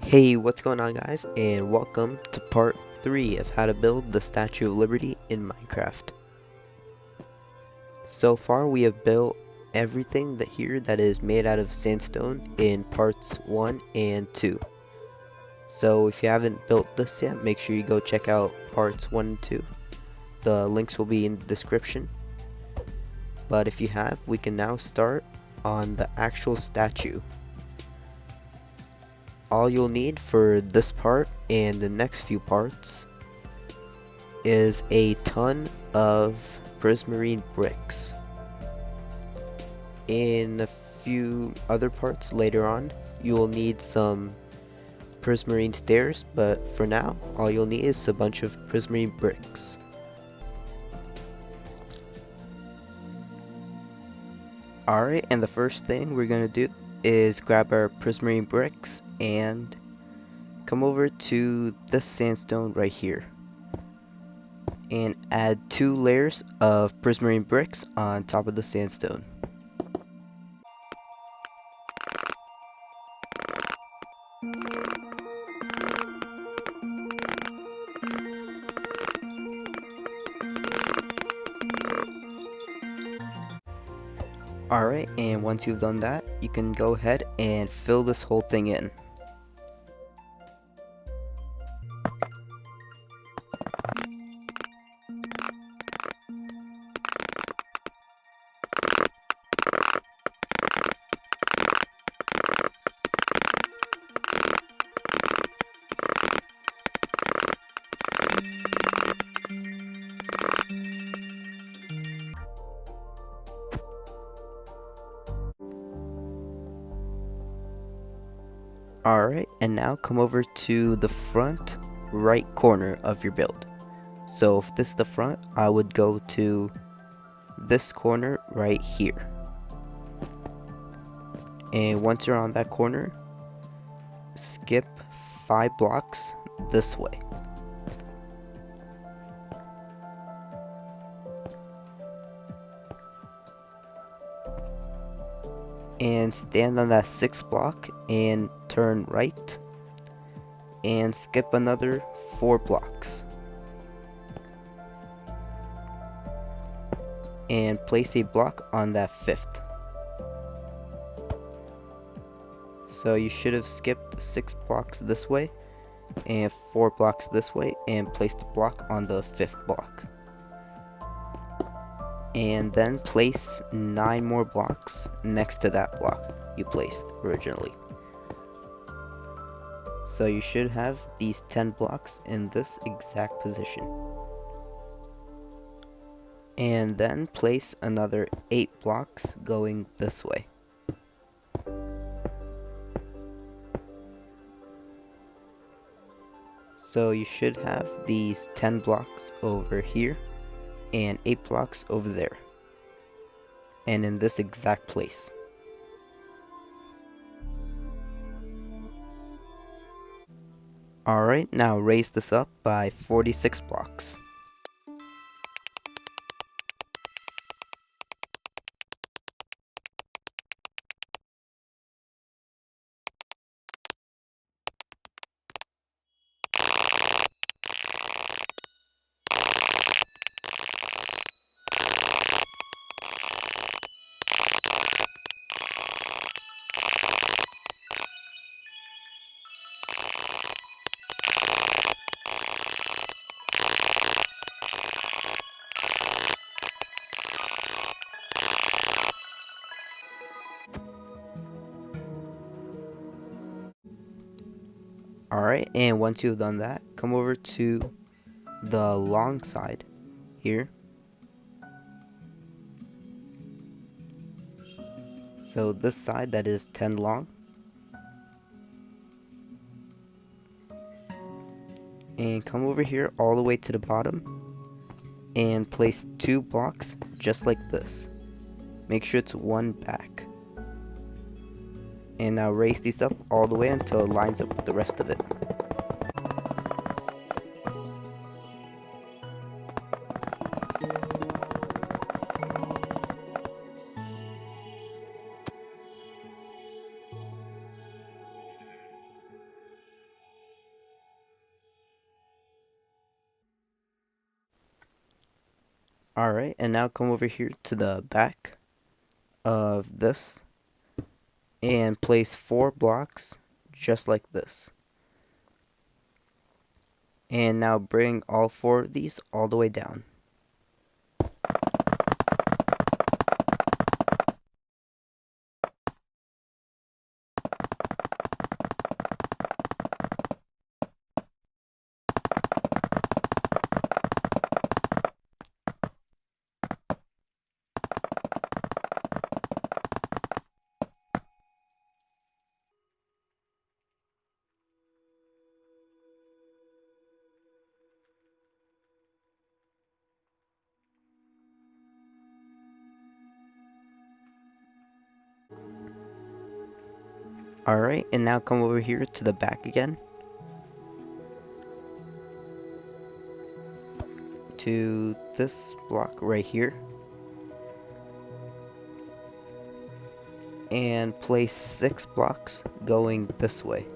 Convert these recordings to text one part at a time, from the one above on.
Hey, what's going on, guys, and welcome to part 3 of how to build the Statue of Liberty in Minecraft. So far we have built everything here that is made out of sandstone in parts 1 and 2. So if you haven't built this yet, make sure you go check out parts 1 and 2. The links will be in the description. But if you have, we can now start on the actual statue. All you'll need for this part and the next few parts is a ton of prismarine bricks. In a few other parts later on, you will need some prismarine stairs, but for now, all you'll need is a bunch of prismarine bricks. Alright, and the first thing we're gonna do is grab our prismarine bricks and come over to the sandstone right here and add 2 layers of prismarine bricks on top of the sandstone. Alright, and once you've done that, you can go ahead and fill this whole thing in. Alright, and now come over to the front right corner of your build. So if this is the front, I would go to this corner right here. And once you're on that corner, skip 5 blocks this way. And stand on that 6th block and turn right and skip another 4 blocks and place a block on that 5th. So you should have skipped 6 blocks this way and 4 blocks this way and placed a block on the 5th block. And then place 9 more blocks next to that block you placed originally. So you should have these 10 blocks in this exact position. And then place another 8 blocks going this way. So you should have these 10 blocks over here and 8 blocks over there, and in this exact place. Alright, now raise this up by 46 blocks. Alright, and once you've done that, come over to the long side here. So this side that is 10 long. And come over here all the way to the bottom and place 2 blocks just like this. Make sure it's 1 back. And now raise these up all the way until it lines up with the rest of it. Alright, and now come over here to the back of this and place 4 blocks just like this. And now bring all 4 of these all the way down. Alright, and now come over here to the back again. To this block right here. And place 6 blocks going this way.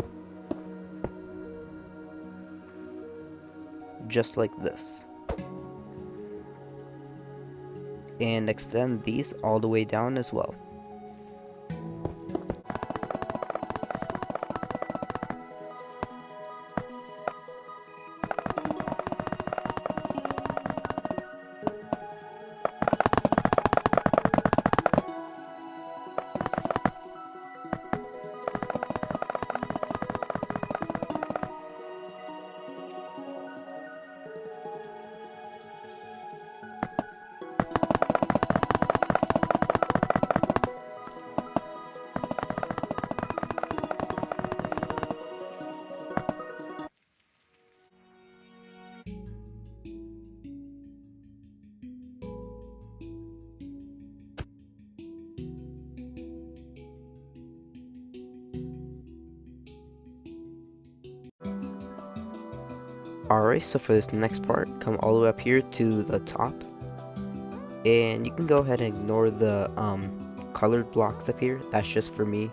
Just like this. And extend these all the way down as well. Alright, so for this next part, come all the way up here to the top. And you can go ahead and ignore the colored blocks up here. That's just for me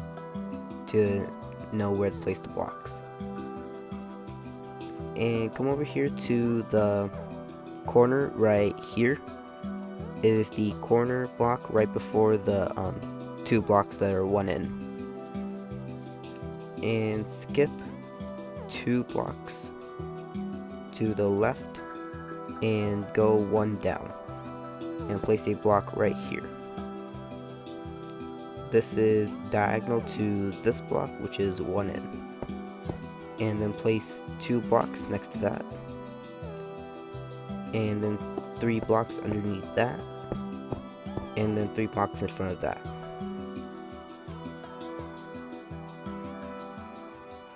to know where to place the blocks. And come over here to the corner right here. It is the corner block right before the 2 blocks that are 1 in. And skip 2 blocks to the left and go 1 down and place a block right here. This is diagonal to this block, which is 1 in, and then place 2 blocks next to that, and then 3 blocks underneath that, and then 3 blocks in front of that.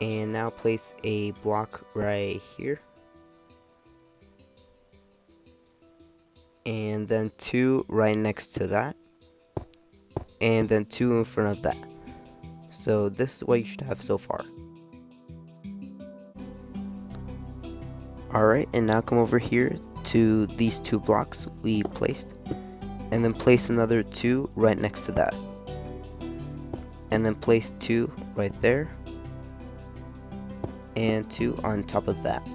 And now place a block right here. And then 2 right next to that, and then 2 in front of that. So this is what you should have so far. Alright, and now come over here to these 2 blocks we placed, and then place another 2 right next to that, and then place 2 right there, and 2 on top of that,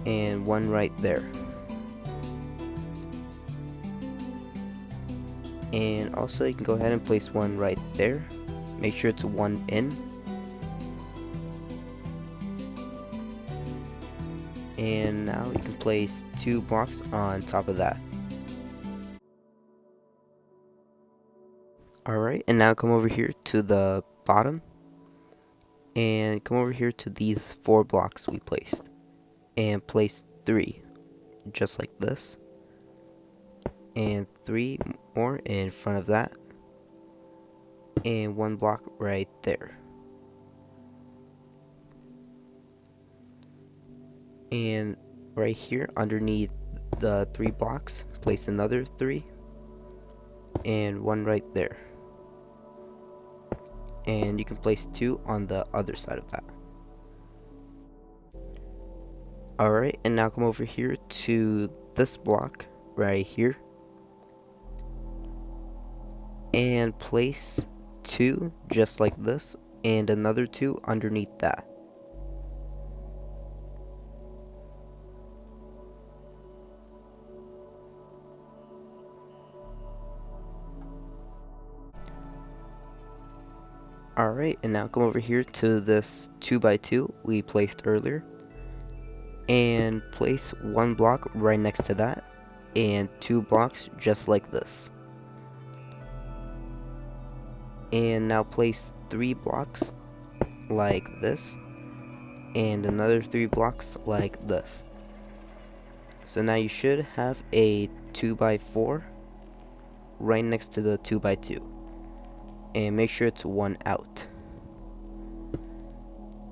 and 1 right there. And also you can go ahead and place 1 right there. Make sure it's 1 in. And now you can place 2 blocks on top of that. Alright, and now come over here to the bottom. And come over here to these 4 blocks we placed. And place 3, just like this. And 3 more in front of that, and 1 block right there. And right here underneath the 3 blocks, place another 3, and 1 right there. And you can place 2 on the other side of that. Alright, and now come over here to this block right here. And place 2 just like this, and another 2 underneath that. Alright, and now come over here to this 2x2 we placed earlier, and place one block right next to that, and 2 blocks just like this. And now place 3 blocks like this, and another 3 blocks like this. So now you should have a 2x4 right next to the 2x2, and make sure it's one out.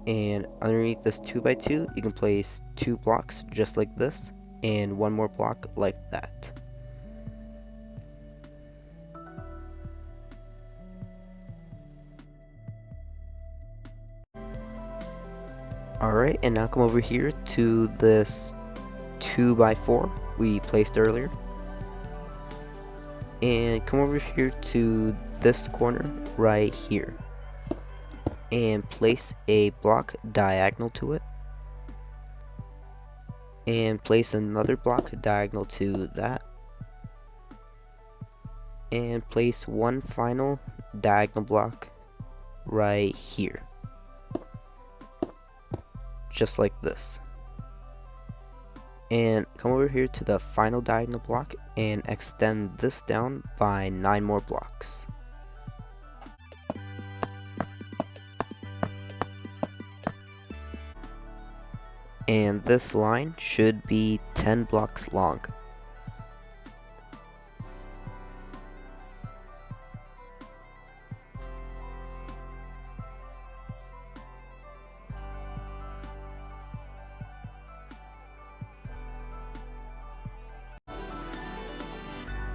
And underneath this 2x2 you can place 2 blocks just like this, and one more block like that. Alright, and now come over here to this 2x4 we placed earlier, and come over here to this corner right here, and place a block diagonal to it, and place another block diagonal to that, and place one final diagonal block right here, just like this. And come over here to the final diagonal block and extend this down by 9 more blocks. And this line should be 10 blocks long.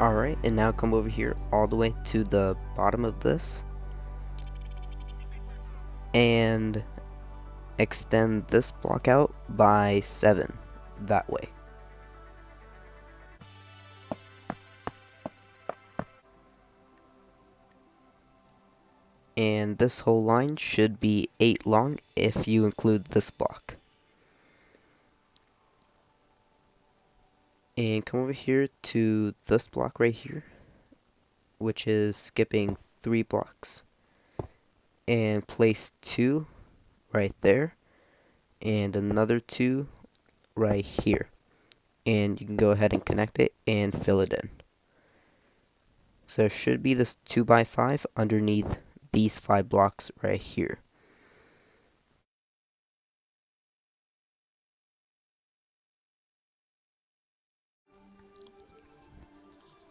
Alright, and now come over here all the way to the bottom of this, and extend this block out by 7 that way. And this whole line should be 8 long if you include this block. And come over here to this block right here, which is skipping 3 blocks, and place 2 right there, and another 2 right here, and you can go ahead and connect it and fill it in. So there should be this 2x5 underneath these 5 blocks right here.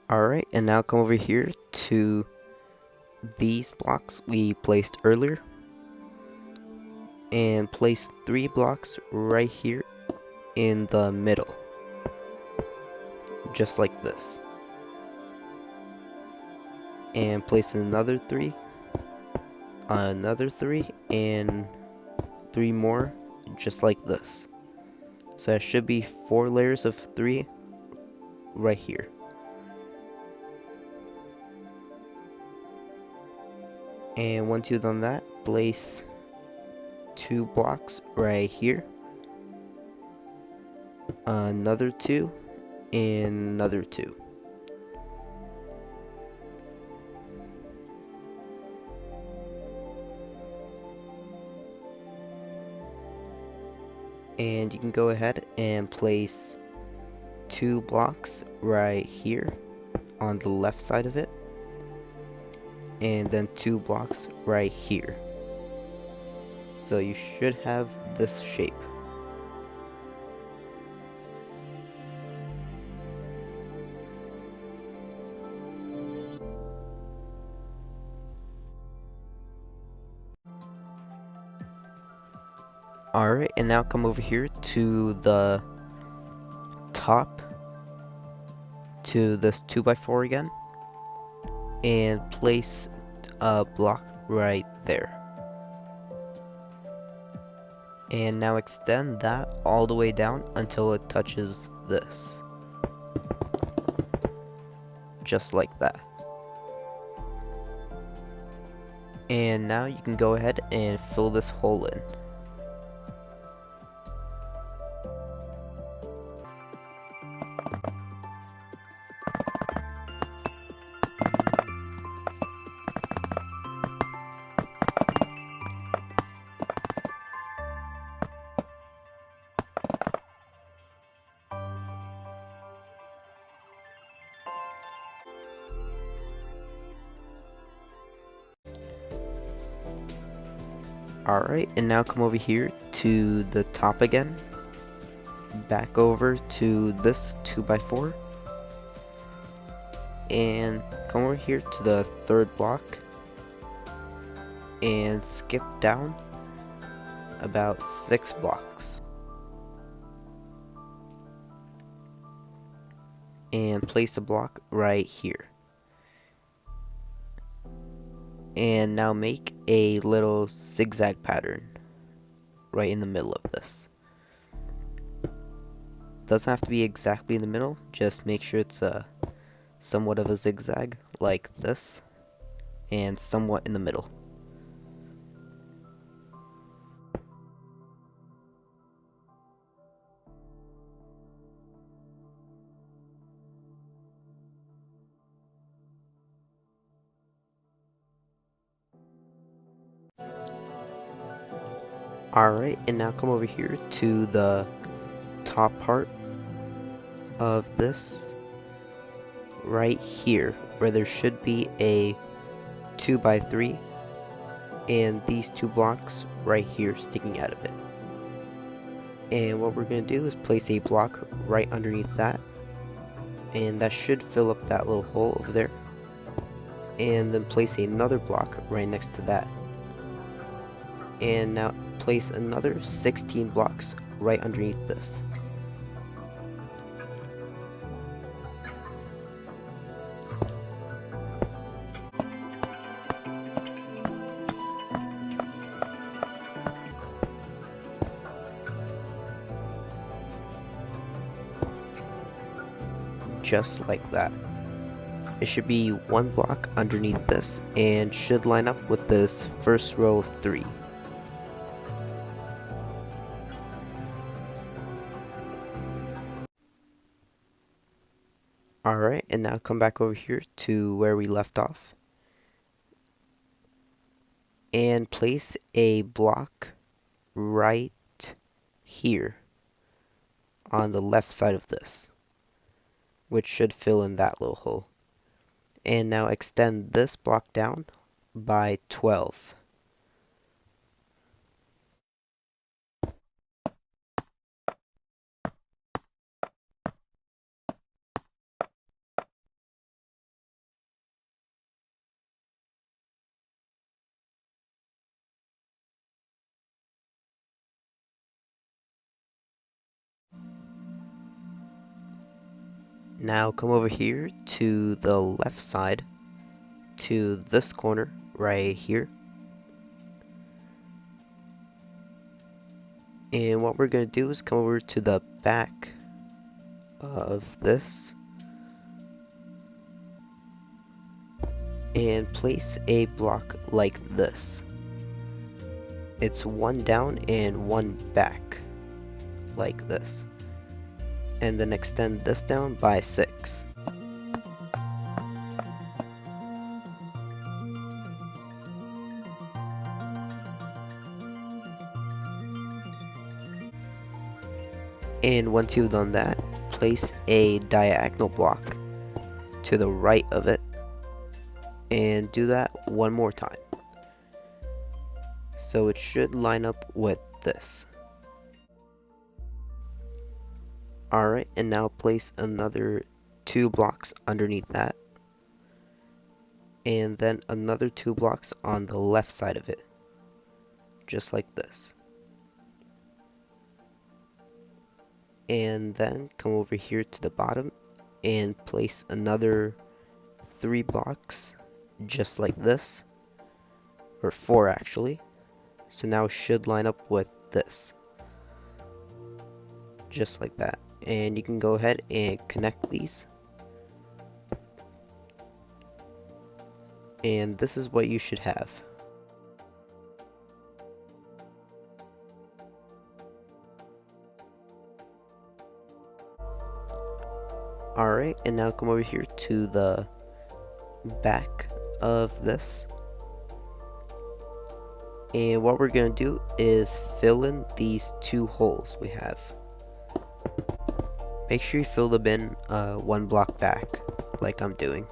Alright, and now come over here to these blocks we placed earlier, and place 3 blocks right here in the middle, just like this. And place another 3, another 3, and 3 more just like this. So there should be 4 layers of 3 right here. And once you've done that, place 2 blocks right here, another 2, and another 2. And you can go ahead and place 2 blocks right here on the left side of it, and then 2 blocks right here. So you should have this shape. Alright, and now come over here to the top, to this 2x4 again, and place a block right there. And now extend that all the way down until it touches this. Just like that. And now you can go ahead and fill this hole in. Alright, and now come over here to the top again. Back over to this 2x4. And come over here to the third block. And skip down about 6 blocks. And place a block right here. And now make a little zigzag pattern right in the middle of this. Doesn't have to be exactly in the middle, just make sure it's somewhat of a zigzag like this, and somewhat in the middle. Alright, and now come over here to the top part of this right here, where there should be a 2x3 and these 2 blocks right here sticking out of it. And what we're going to do is place a block right underneath that, and that should fill up that little hole over there, and then place another block right next to that. And now place another 16 blocks right underneath this. Just like that. It should be 1 block underneath this and should line up with this first row of 3. Alright, and now come back over here to where we left off. And place a block right here on the left side of this, which should fill in that little hole. And now extend this block down by 12. Now come over here to the left side, to this corner right here. And what we're going to do is come over to the back of this and place a block like this. It's 1 down and 1 back, like this. And then extend this down by 6. And once you've done that, place a diagonal block to the right of it and do that 1 more time. So it should line up with this. Alright, and now place another 2 blocks underneath that, and then another 2 blocks on the left side of it, just like this. And then come over here to the bottom and place another 3 blocks just like this, or 4 actually. So now it should line up with this, just like that. And you can go ahead and connect these, and this is what you should have. Alright, and now come over here to the back of this, and what we're going to do is fill in these 2 holes we have. Make sure you fill them in 1 block back, like I'm doing.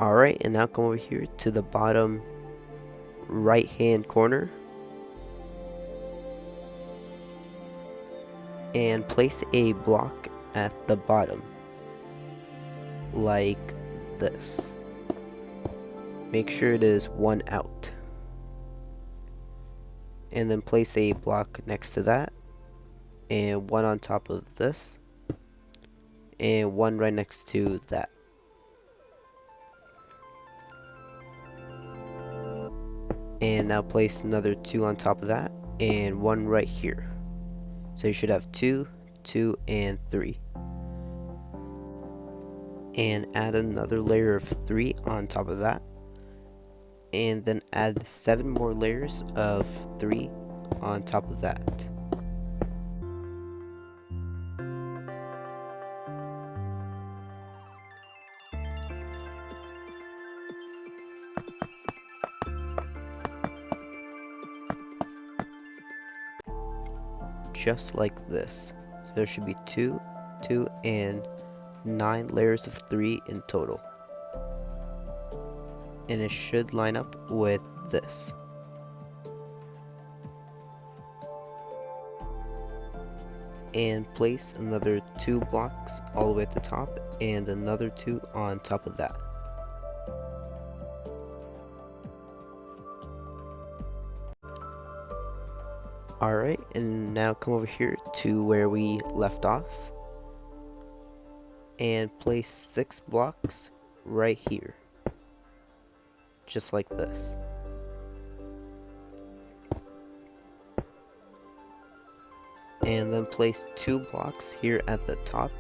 Alright, and now come over here to the bottom right hand corner and place a block at the bottom like this. Make sure it is one out, and then place a block next to that and one on top of this and one right next to that. And now place another two on top of that and one right here. So you should have 2, 2, and 3. And add another layer of 3 on top of that. And then add 7 more layers of 3 on top of that. Just like this. So there should be 2, 2, and 9 layers of 3 in total. And it should line up with this. And place another 2 blocks all the way at the top and another 2 on top of that. Alright, and now come over here to where we left off and place 6 blocks right here, just like this. And then place 2 blocks here at the top.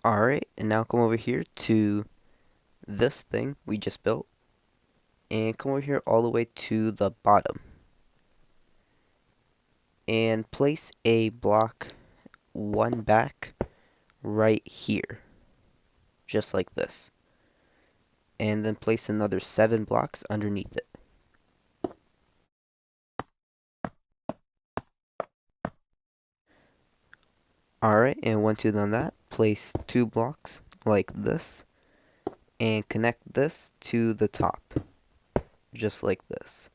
Alright, and now come over here to this thing we just built and come over here all the way to the bottom and place a block one back right here, just like this, and then place another 7 blocks underneath it. Alright, and once you've done that, place 2 blocks like this and connect this to the top, just like this.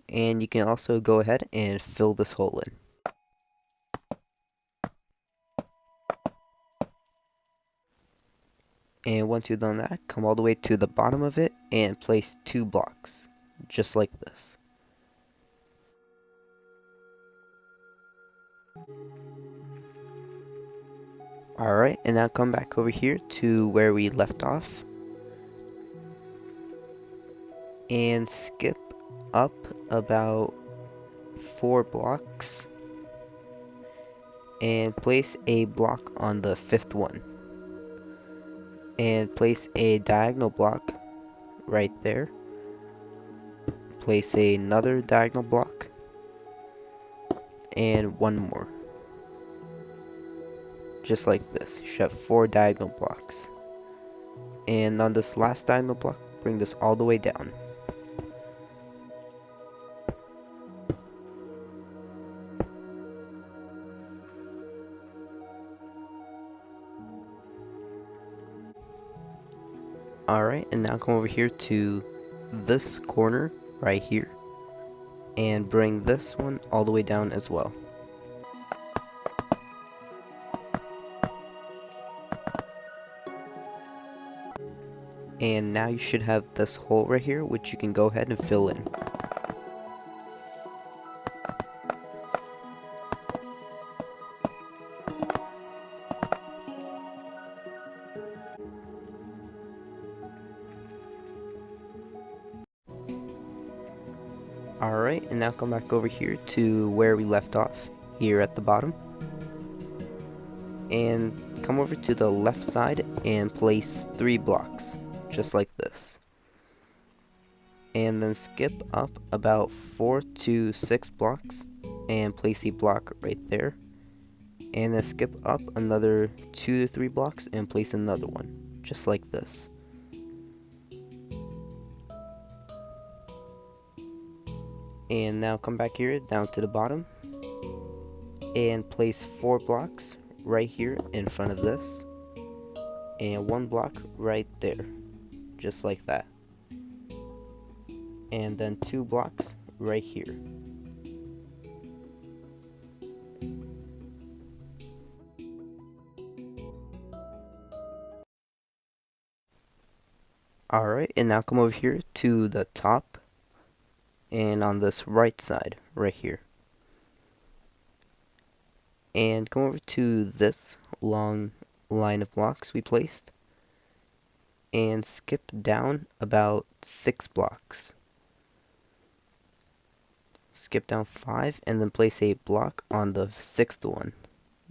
And you can also go ahead and fill this hole in. And once you've done that, come all the way to the bottom of it and place 2 blocks, just like this. Alright, and now come back over here to where we left off and skip up about 4 blocks and place a block on the 5th one and place a diagonal block right there. Place another diagonal block and one more, just like this. You should have 4 diagonal blocks. And on this last diagonal block, bring this all the way down. Alright, and now come over here to this corner right here and bring this one all the way down as well. And now you should have this hole right here, which you can go ahead and fill in. Alright, and now come back over here to where we left off, here at the bottom. And come over to the left side and place 3 blocks, just like this. And then skip up about 4 to 6 blocks and place a block right there. And then skip up another 2 to 3 blocks and place another one, just like this. And now come back here down to the bottom and place 4 blocks right here in front of this and 1 block right there, just like that, and then 2 blocks right here. Alright, and now come over here to the top and on this right side right here, and come over to this long line of blocks we placed and skip down about 6 blocks. Skip down 5 and then place a block on the 6th one,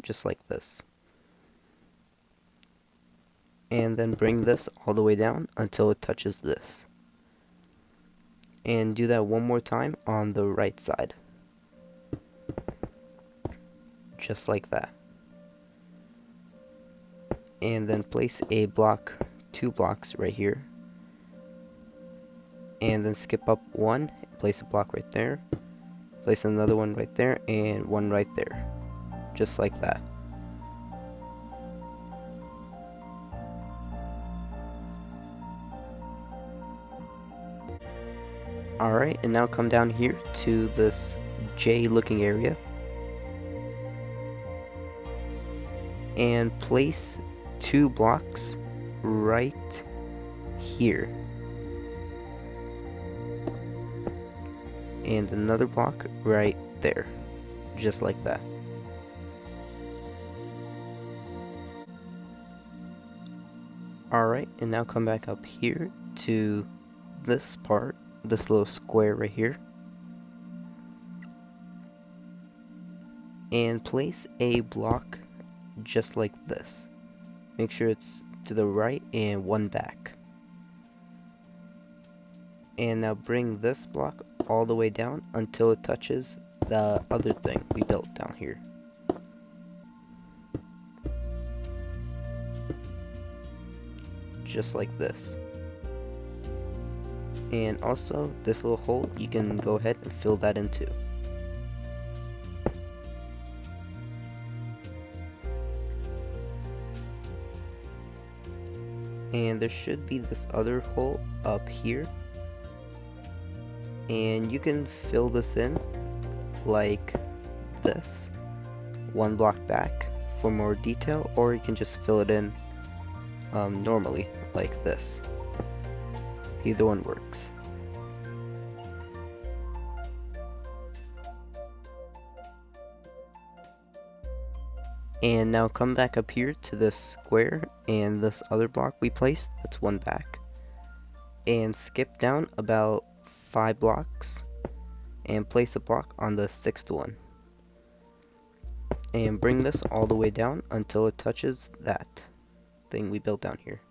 just like this. And then bring this all the way down until it touches this. And do that one more time on the right side. Just like that. And then place a block, 2 blocks right here. And then skip up 1, place a block right there. Place another one right there and 1 right there. Just like that. Alright, and now come down here to this J looking area and place 2 blocks right here and another block right there, just like that. Alright, and now come back up here to this part, this little square right here, and place a block just like this. Make sure it's to the right and 1 back. And now bring this block all the way down until it touches the other thing we built down here. Just like this. And also this little hole, you can go ahead and fill that in too. And there should be this other hole up here, and you can fill this in like this, 1 block back for more detail, or you can just fill it in normally like this. Either one works. And now come back up here to this square and this other block we placed, that's 1 back, and skip down about 5 blocks and place a block on the 6th one. And bring this all the way down until it touches that thing we built down here.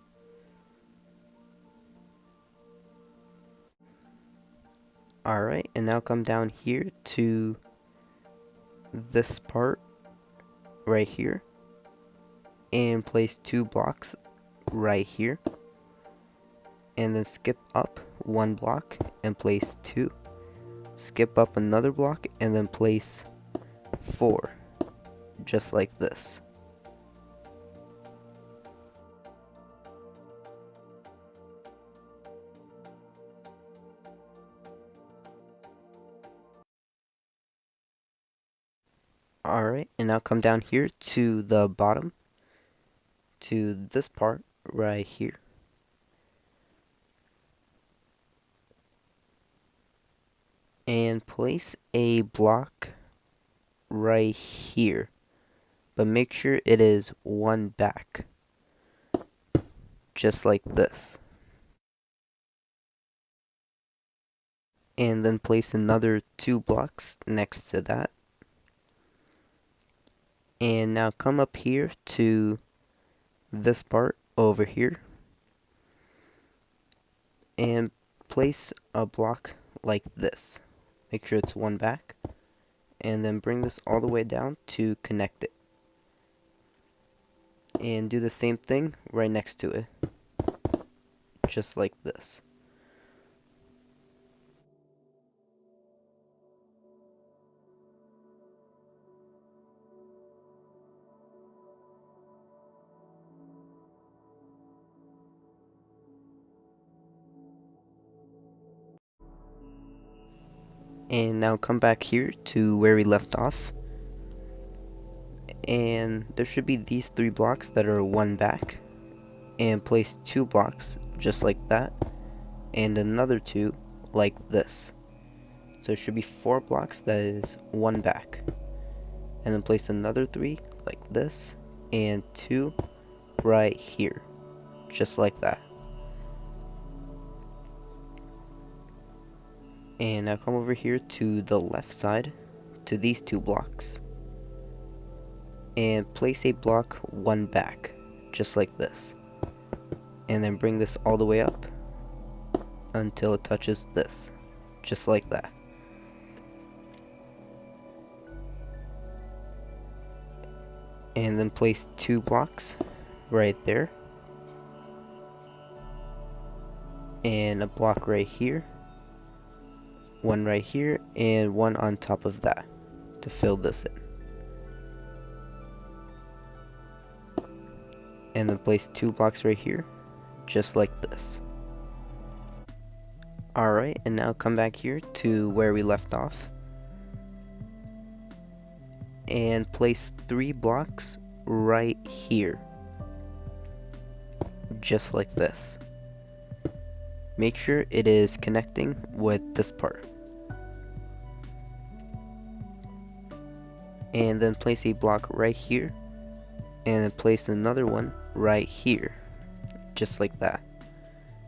Alright, and now come down here to this part right here and place 2 blocks right here, and then skip up 1 block and place 2, skip up another block and then place 4, just like this. Alright, and now come down here to the bottom, to this part right here. And place a block right here, but make sure it is 1 back, just like this. And then place another 2 blocks next to that. And now come up here to this part over here and place a block like this. Make sure it's 1 back, and then bring this all the way down to connect it. And do the same thing right next to it, just like this. And now come back here to where we left off. And there should be these 3 blocks that are 1 back. And place 2 blocks just like that. And another 2 like this. So it should be 4 blocks that is 1 back. And then place another 3 like this. And 2 right here. Just like that. And now come over here to the left side, to these 2 blocks. And place a block 1 back, just like this. And then bring this all the way up until it touches this, just like that. And then place 2 blocks right there. And a block right here. 1 right here, and 1 on top of that to fill this in. And then place 2 blocks right here, just like this. Alright, and now come back here to where we left off. And place 3 blocks right here. Just like this. Make sure it is connecting with this part. And then place a block right here. And then place another one right here. Just like that.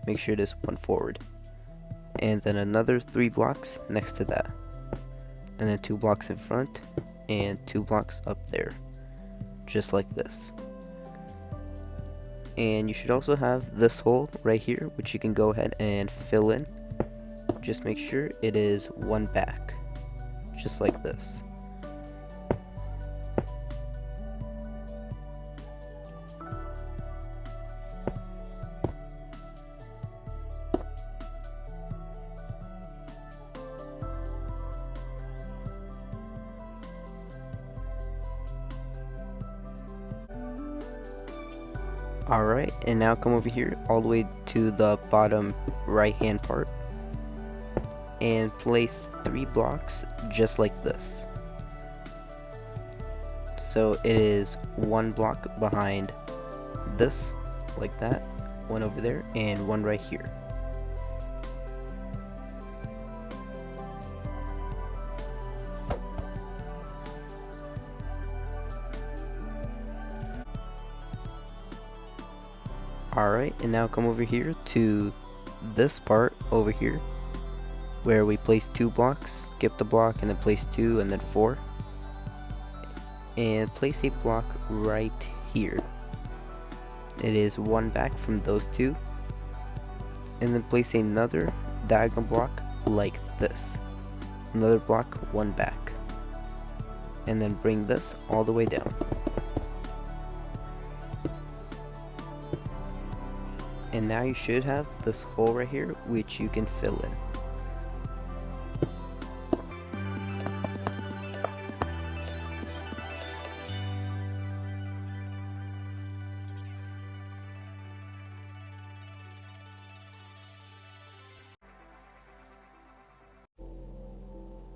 Make sure it is 1 forward. And then another 3 blocks next to that. And then 2 blocks in front. And 2 blocks up there. Just like this. And you should also have this hole right here, which you can go ahead and fill in. Just make sure it is 1 back. Just like this. Alright, and now come over here all the way to the bottom right hand part and place 3 blocks just like this. So it is 1 block behind this, like that, 1 over there, and 1 right here. Alright, and now come over here to this part over here where we place 2 blocks, skip the block, and then place 2 and then 4. And place a block right here. It is 1 back from those 2. And then place another diagonal block like this. Another block 1 back. And then bring this all the way down. And now you should have this hole right here, which you can fill in.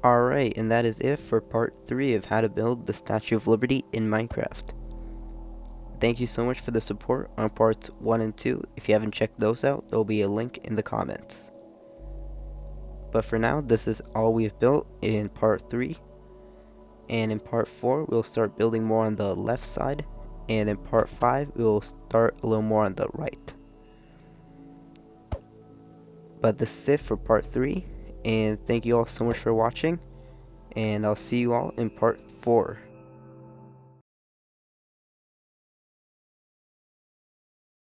Alright, and that is it for part 3 of how to build the Statue of Liberty in Minecraft. Thank you so much for the support on parts 1 and 2. If you haven't checked those out, there will be a link in the comments. But for now, this is all we've built in part 3. And in part 4, we'll start building more on the left side. And in part 5, we'll start a little more on the right. But this is it for part 3. And thank you all so much for watching. And I'll see you all in part 4.